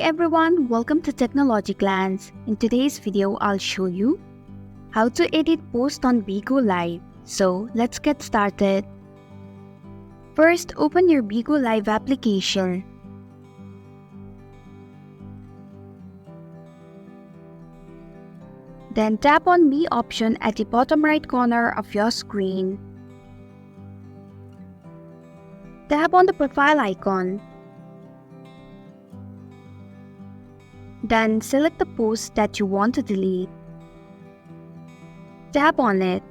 Hey everyone, welcome to Technology Glance. In today's video, I'll show you how to edit post on Bigo Live. So let's get started. First, open your Bigo Live application. Then tap on Me option at the bottom right corner of your screen. Tap on the profile icon. Then select the post that you want to delete. Tap on it.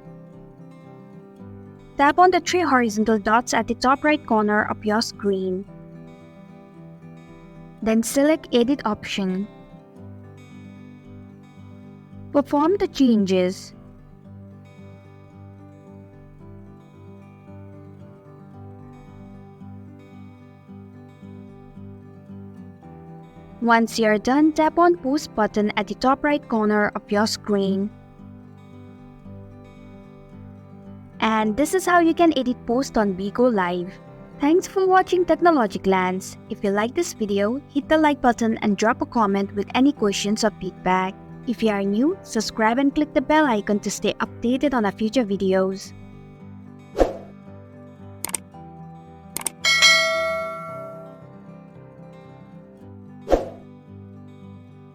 Tap on the three horizontal dots at the top right corner of your screen. Then select Edit option. Perform the changes. Once you're done, tap on Post button at the top right corner of your screen. And this is how you can edit post on Bigo Live. Thanks for watching Technology Glance. If you like this video, hit the like button and drop a comment with any questions or feedback. If you are new, subscribe and click the bell icon to stay updated on our future videos.